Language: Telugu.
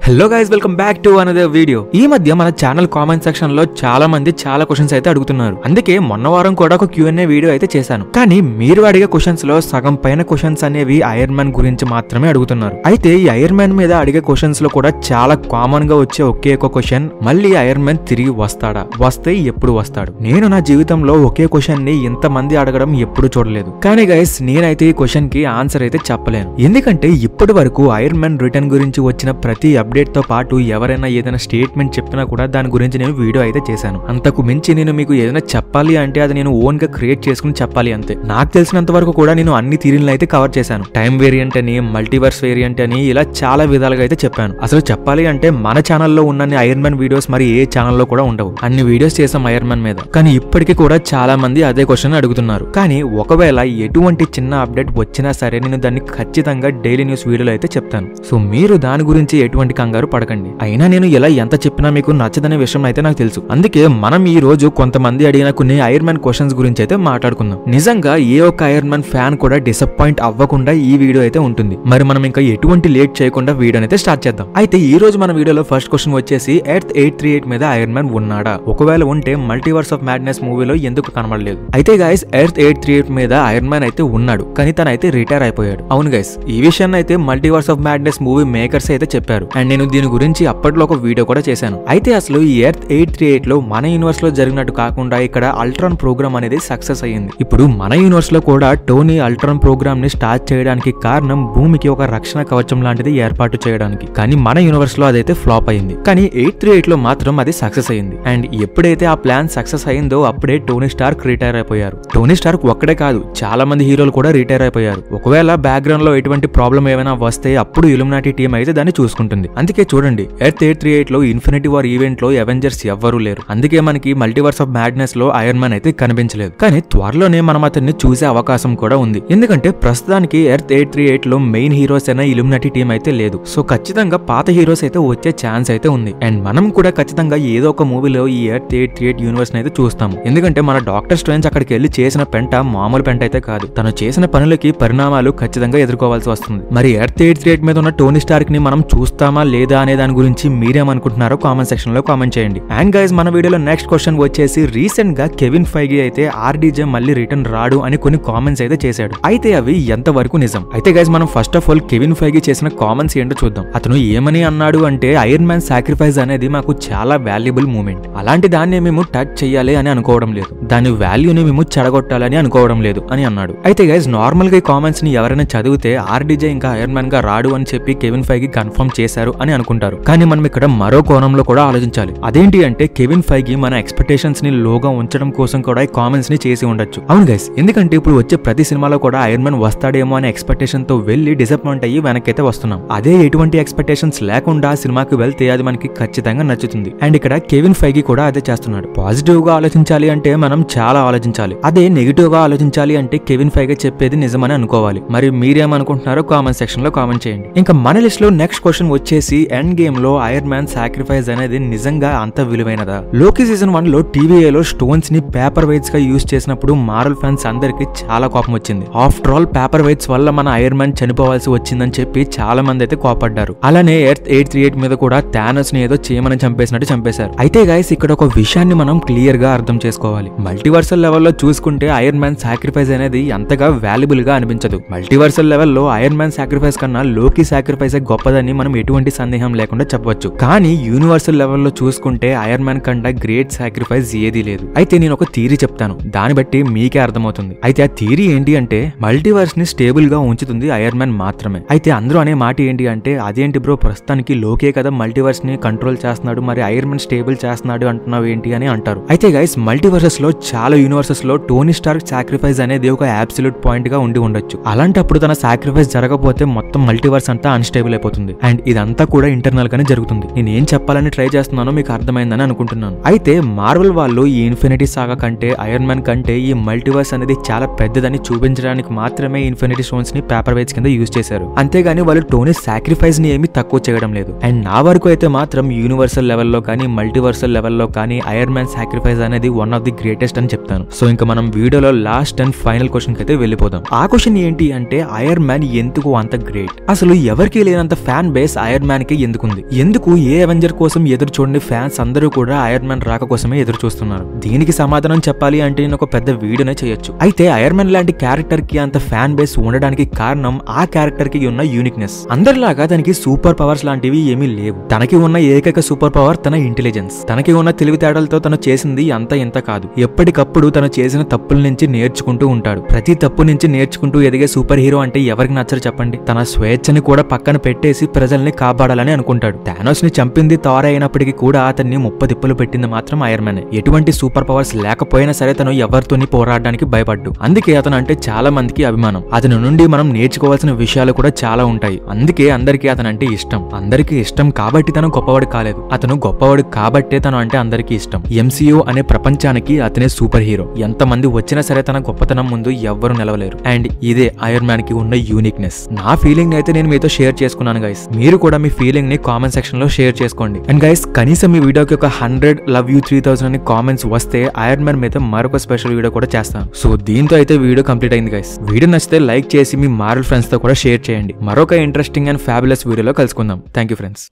Hello guys, welcome back to another video. ఈ మధ్య మన ఛానల్ కామెంట్ సెక్షన్ లో చాలా మంది చాలా క్వశ్చన్స్ అయితే అడుగుతున్నారు. అందుకే మొన్న వారం కూడా ఒక Q&A వీడియో అయితే చేశాను. కానీ మీరు అడిగే క్వశ్చన్స్ లో సగం పైన క్వశ్చన్స్ అనేవి ఐరన్ మ్యాన్ గురించి మాత్రమే అడుగుతున్నారు. అయితే ఈ ఐరన్ మ్యాన్ మీద అడిగే క్వశ్చన్స్ లో కూడా చాలా కామన్ గా వచ్చే ఒకే ఒక క్వశ్చన్, మళ్ళీ ఐరన్ మ్యాన్ తిరిగి వస్తాడా, వస్తే ఎప్పుడు వస్తాడు? నేను నా జీవితంలో ఒకే క్వశ్చన్ ని ఇంత మంది అడగడం ఎప్పుడు చూడలేదు. కానీ గైస్, నేనైతే ఈ క్వశ్చన్ కి ఆన్సర్ అయితే చెప్పలేను. ఎందుకంటే ఇప్పటి వరకు ఐరన్ మ్యాన్ రిటర్న్ గురించి వచ్చిన ప్రతి అప్డేట్ తో పాటు ఎవరైనా ఏదైనా స్టేట్మెంట్ చెప్పినా కూడా దాని గురించి నేను వీడియో అయితే చేశాను. అంతకు మించి నేను మీకు ఏదైనా చెప్పాలి అంటే అది నేను ఓన్ గా క్రియేట్ చేసుకుని చెప్పాలి అంతే. నాకు తెలిసినంత వరకు కూడా నేను అన్ని థియరీలను అయితే కవర్ చేశాను. టైం వేరియంట్ అని, మల్టీవర్స్ వేరియంట్ అని, ఇలా చాలా విధాలుగా అయితే చెప్పాను. అసలు చెప్పాలి అంటే మన ఛానల్లో ఉన్న ఐరన్ మ్యాన్ వీడియోస్ మరి ఏ ఛానల్లో కూడా ఉండవు. అన్ని వీడియోస్ చేసాం ఐరన్ మ్యాన్ మీద. కానీ ఇప్పటికీ కూడా చాలా మంది అదే క్వశ్చన్ అడుగుతున్నారు. కానీ ఒకవేళ ఎటువంటి చిన్న అప్డేట్ వచ్చినా సరే నేను దాన్ని ఖచ్చితంగా డైలీ న్యూస్ వీడియోలో అయితే చెప్తాను. సో మీరు దాని గురించి ఎటువంటి కంగారు పడకండి. అయినా నేను ఎలా ఎంత చెప్పినా మీకు నచ్చదనే విషయం అయితే నాకు తెలుసు. అందుకే మనం ఈ రోజు కొంతమంది అడిగిన కొన్ని ఐరన్ మ్యాన్ క్వశ్చన్స్ గురించి అయితే మాట్లాడుకుందాం. నిజంగా ఏ ఒక్క ఐరన్ మ్యాన్ ఫ్యాన్ కూడా డిసప్పాయింట్ అవ్వకుండా ఈ వీడియో అయితే ఉంటుంది. మరి మనం ఇంకా ఎటువంటి లేట్ చేయకుండా వీడియో అయితే స్టార్ట్ చేద్దాం. అయితే ఈ రోజు మన వీడియోలో ఫస్ట్ క్వశ్చన్ వచ్చేసి, ఎర్త్ 838 మీద ఐరన్ మ్యాన్ ఉన్నాడా? ఒకవేళ ఉంటే మల్టీవర్స్ ఆఫ్ మ్యాడ్నెస్ మూవీలో ఎందుకు కనబడలేదు? అయితే గైస్, ఎర్త్ 838 మీద ఐరన్ మ్యాన్ అయితే ఉన్నాడు, కానీ తనైతే రిటైర్ అయిపోయాడు. అవును గైస్, ఈ విషయాన్ని అయితే multiverse of madness movie makers అయితే చెప్పారు. అండ్ నేను దీని గురించి అప్పట్లో ఒక వీడియో కూడా చేశాను. అయితే అసలు ఈ ఎర్త్ 838 లో మన యూనివర్స్ లో జరిగినట్టు కాకుండా ఇక్కడ అల్ట్రాన్ ప్రోగ్రామ్ అనేది సక్సెస్ అయ్యింది. ఇప్పుడు మన యూనివర్స్ లో కూడా టోనీ అల్ట్రాన్ ప్రోగ్రామ్ ని స్టార్ట్ చేయడానికి కారణం భూమికి ఒక రక్షణ కవచం లాంటిది ఏర్పాటు చేయడానికి. కానీ మన యూనివర్స్ లో అదైతే ఫ్లాప్ అయింది. కానీ 838 లో మాత్రం అది సక్సెస్ అయింది. అండ్ ఎప్పుడైతే ఆ ప్లాన్ సక్సెస్ అయిందో అప్పుడే టోనీ స్టార్క్ రిటైర్ అయిపోయారు. టోనీ స్టార్క్ ఒక్కడే కాదు, చాలా మంది హీరోలు కూడా రిటైర్ అయిపోయారు. ఒకవేళ బ్యాక్గ్రౌండ్ లో ఎటువంటి ప్రాబ్లం ఏమైనా వస్తే అప్పుడు ఇల్యూమినాటి టీం అయితే దాన్ని చూసుకుంటుంది. అందుకే చూడండి, ఎర్త్ 838 లో ఇన్ఫినిటీ వార్ ఈవెంట్ లో అవెంజర్స్ ఎవ్వరూ లేరు. అందుకే మనకి మల్టీవర్స్ ఆఫ్ మ్యాడ్నెస్ లో ఐరన్ మ్యాన్ అయితే కనిపించలేదు. కానీ త్వరలోనే మనం అతన్ని చూసే అవకాశం కూడా ఉంది. ఎందుకంటే ప్రస్తుతానికి ఎర్త్ 838 లో మెయిన్ హీరోస్ అయిన ఇల్యూమినాటి టీం అయితే లేదు. సో ఖచ్చితంగా పాత హీరోస్ అయితే వచ్చే ఛాన్స్ అయితే ఉంది. అండ్ మనం కూడా ఖచ్చితంగా ఏదో ఒక మూవీలో ఈ ఎర్త్ 838 యూనివర్స్ అయితే చూస్తాము. ఎందుకంటే మన డాక్టర్ స్ట్రేంజ్ అక్కడికి వెళ్లి చేసిన పెంట మామూలు పెంట అయితే కాదు. తను చేసిన పనులకి పరిణామాలు ఖచ్చితంగా ఎదుర్కోవాల్సి వస్తుంది. మరి ఎర్త్ 838 మీద ఉన్న టోనీ స్టార్క్ ని మనం చూస్తామా లేదా అనే దాని గురించి మీరేమనుకుంటున్నారో కామెంట్ సెక్షన్ లో కామెంట్ చేయండి. అండ్ గైస్, మన వీడియోలో నెక్స్ట్ క్వశ్చన్ వచ్చేసి, రీసెంట్ గా కెవిన్ ఫైగీ అయితే ఆర్డీజే మళ్ళీ రిటర్న్ రాడు అని కొన్ని కామెంట్స్ అయితే చేశాడు. అయితే అవి ఎంత వరకు నిజం? అయితే గైస్, మనం ఫస్ట్ ఆఫ్ ఆల్ కెవిన్ ఫైగీ చేసిన కామెంట్స్ ఏంటో చూద్దాం. అతను ఏమని అన్నాడు అంటే, ఐరన్ మ్యాన్ సాక్రిఫైస్ అనేది మాకు చాలా వాల్యుబుల్ మూమెంట్. అలాంటి దాన్ని మేము టచ్ చేయాలి అని అనుకోవడం లేదు. దాని వాల్యూని మేము చెడగొట్టాలని అనుకోవడం లేదు అని అన్నాడు. అయితే గైస్, నార్మల్ గా ఈ కామెంట్స్ ని ఎవరైనా చదివితే ఆర్డీజే ఇంకా ఐరన్ మ్యాన్ గా రాడు అని చెప్పి కెవిన్ ఫైగీ కన్ఫర్మ్ చేశారు అని అనుకుంటారు. కానీ మనం ఇక్కడ మరో కోణంలో కూడా ఆలోచించాలి. అదేంటి అంటే, కెవిన్ ఫైగీ మన ఎక్స్పెక్టేషన్స్ ని లోగా ఉంచడం కోసం కూడా ఈ కామెంట్స్ ని చేసి ఉండొచ్చు. అవును గైస్, ఎందుకంటే ఇప్పుడు వచ్చే ప్రతి సినిమాలో కూడా ఐరన్ మ్యాన్ వస్తాడేమో అనే ఎక్స్పెక్టేషన్ తో వెళ్లి డిసప్పాయింట్ అయ్యి వెనకైతే వస్తున్నాం. అదే ఎటువంటి ఎక్స్పెక్టేషన్స్ లేకుండా సినిమాకి వెళ్తే అది మనకి ఖచ్చితంగా నచ్చుతుంది. అండ్ ఇక్కడ కెవిన్ ఫైగీ కూడా అదే చేస్తున్నాడు. పాజిటివ్ గా ఆలోచించాలి అంటే మనం చాలా ఆలోచించాలి. అదే నెగిటివ్ గా ఆలోచించాలి అంటే కెవిన్ ఫైగీ చెప్పేది నిజమని అనుకోవాలి. మరి మీరేమనుకుంటున్నారో కామెంట్ సెక్షన్ లో కామెంట్ చేయండి. ఇంకా మన లిస్ట్ లో నెక్స్ట్ క్వశ్చన్ వచ్చేసి, ఎండ్ గేమ్ లో ఐరన్ మ్యాన్ సాక్రిఫైస్ అనేది నిజంగా అంత విలువైనదా? లోకి సీజన్ 1 లో టీవీఏలో స్టోన్స్ ని పేపర్ వెయిట్స్ గా యూజ్ చేసినప్పుడు మార్వెల్ ఫ్యాన్స్ అందరికి చాలా కోపం వచ్చింది. ఆఫ్టర్ ఆల్ పేపర్ వెయిట్స్ వల్ల మన ఐరన్ మ్యాన్ చనిపోవాల్సి వచ్చిందని చెప్పి చాలా మంది అయితే కోపడ్డారు. అలానే ఎర్త్ 838 మీద కూడా థానోస్ ని ఏదో చేయమని చంపేసినట్టు చంపేశారు. అయితే గైస్, ఇక్కడ ఒక విషయాన్ని మనం క్లియర్ గా అర్థం చేసుకోవాలి. మల్టీవర్సల్ లెవెల్లో చూసుకుంటే ఐరన్ మ్యాన్ సాక్రిఫైస్ అనేది అంతగా వాల్యుబుల్ గా అనిపించదు. మల్టీవర్సల్ లెవెల్లో ఐరన్ మ్యాన్ సాక్రిఫైస్ కన్నా లోకి సాక్రిఫైస్ గొప్పదని మనం ఎటువంటి సందేహం లేకుండా చెప్పవచ్చు. కానీ యూనివర్సల్ లెవెల్లో చూసుకుంటే ఐరన్ మ్యాన్ కంటే గ్రేట్ సాక్రిఫైస్ ఏదీ లేదు. అయితే నేను ఒక థియరీ చెప్తాను, దాన్ని బట్టి మీకే అర్థమవుతుంది. అయితే ఆ థియరీ ఏంటి అంటే, మల్టీవర్స్ ని స్టేబుల్ గా ఉంచుతుంది ఐరన్ మ్యాన్ మాత్రమే. అయితే అందరూ అనే మాట ఏంటి అంటే, అదేంటి బ్రో, ప్రస్తుతానికి లోకే కదా మల్టీవర్స్ ని కంట్రోల్ చేస్తున్నాడు, మరి ఐరన్ మ్యాన్ స్టేబుల్ చేస్తున్నాడు అంటున్నావు ఏంటి అని అంటారు. అయితే గైస్, మల్టీవర్సెస్ లో చాలా యూనివర్సెస్ లో టోనీ స్టార్క్ సాక్రిఫైస్ అనేది ఒక అబ్సల్యూట్ పాయింట్ గా ఉండి ఉండొచ్చు. అలాంటప్పుడు తన సాక్రిఫైస్ జరగకపోతే మొత్తం మల్టీవర్స్ అంతా అన్స్టేబుల్ అయిపోతుంది. అండ్ ఇదంతా కూడా ఇంటర్నల్ గానే జరుగుతుంది. నేను ఏం చెప్పాలని ట్రై చేస్తున్నానో మీకు అర్థమైందని అనుకుంటున్నాను. అయితే మార్వెల్ వాళ్ళు ఈ ఇన్ఫినిటీ సాగా కంటే ఐరన్ మ్యాన్ కంటే ఈ మల్టీవర్స్ అనేది చాలా పెద్దదని చూపించడానికి మాత్రమే ఇన్ఫినిటీ స్టోన్స్ ని పేపర్ వెయిట్స్ కింద యూజ్ చేశారు. అంతేగాని వాళ్ళు టోనీ సాక్రిఫైస్ ని ఏమీ తక్కువ చేయడం లేదు. అండ్ నా వరకు అయితే మాత్రం యూనివర్సల్ లెవెల్లో కానీ మల్టీవర్సల్ లెవెల్లో కానీ ఐరన్ మ్యాన్ సాక్రిఫైస్ అనేది వన్ ఆఫ్ ది గ్రేటెస్ట్ అని చెప్తాను. సో ఇంకా మనం వీడియోలో లాస్ట్ అండ్ ఫైనల్ క్వశ్చన్ కి అయితే వెళ్ళిపోదాం. ఆ క్వశ్చన్ ఏంటి అంటే, ఐరన్ మ్యాన్ ఎందుకు అంత గ్రేట్? అసలు ఎవరికి లేనంత fan base iron man man కి ఎందుకుంది? ఎందుకు ఏ అవెంజర్ కోసం ఎదురు చూడని ఫ్యాన్స్ అందరూ కూడా ఐరన్ మ్యాన్ రాక కోసమే ఎదురు చూస్తున్నారు? దీనికి సమాధానం చెప్పాలి అంటే నేను ఒక పెద్ద వీడియోనే చేయొచ్చు. అయితే ఐరన్ మ్యాన్ లాంటి క్యారెక్టర్ కి అంత ఫ్యాన్ బేస్ ఉండడానికి కారణం ఆ క్యారెక్టర్ కి ఉన్న యూనిక్నెస్. అందరిలాగా తనకి సూపర్ పవర్స్ లాంటివి ఏమీ లేవు. తనకి ఉన్న ఏకైక సూపర్ పవర్ తన ఇంటెలిజెన్స్. తనకి ఉన్న తెలివితేటలతో తను చేసింది అంత ఇంత కాదు. ఎప్పటికప్పుడు తను చేసిన తప్పుల నుంచి నేర్చుకుంటూ ఉంటాడు. ప్రతి తప్పు నుంచి నేర్చుకుంటూ ఎదిగే సూపర్ హీరో అంటే ఎవరికి నచ్చరు చెప్పండి? తన స్వేచ్ఛని కూడా పక్కన పెట్టేసి ప్రజల్ని కాపాడాలని అనుకుంటాడు. థానోస్ ని చంపింది థార్ అయినప్పటికీ కూడా అతన్ని ముప్పతిప్పులు పెట్టింది మాత్రం ఐరన్ మ్యాన్. ఎటువంటి సూపర్ పవర్స్ లేకపోయినా సరే తను ఎవరితోని పోరాడడానికి భయపడ్డు. అందుకే అతను అంటే చాలా మందికి అభిమానం. అతని నుండి మనం నేర్చుకోవాల్సిన విషయాలు కూడా చాలా ఉంటాయి. అందుకే అందరికీ అతను అంటే ఇష్టం. అందరికీ ఇష్టం కాబట్టి తను గొప్పవాడు కాలేదు. అతను గొప్పవాడు కాబట్టే తను అంటే అందరికీ ఇష్టం. ఎంసీయూ అనే ప్రపంచానికి అతనే సూపర్ హీరో. ఎంతమంది వచ్చినా సరే తన గొప్పతనం ముందు ఎవ్వరు నిలవలేరు. అండ్ ఇదే ఐరన్ మ్యాన్ కి ఉన్న యూనిక్నెస్. నా ఫీలింగ్ అయితే నేను మీతో షేర్ చేసుకున్నాను గైస్. మీరు కూడా మీ ఫీలింగ్ ని కామెంట్ సెక్షన్ లో షేర్ చేసుకోండి. అండ్ గైస్ కనీసం ఈ వీడియోకి ఒక 100 లవ్ యూ 3000 అని కామెంట్స్ వస్తే ఐరన్ మ్యాన్ మీద మరొక స్పెషల్ వీడియో కూడా చేస్తాను. సో దీంతో అయితే వీడియో కంప్లీట్ అయింది గైస్. వీడియో నచ్చితే లైక్ చేసి మీ మార్వెల్ ఫ్రెండ్స్ తో కూడా షేర్ చేయండి. మరొక ఇంట్రెస్టింగ్ అండ్ ఫ్యాబులస్ వీడియోలో కలుసుకుందాం. Thank you friends.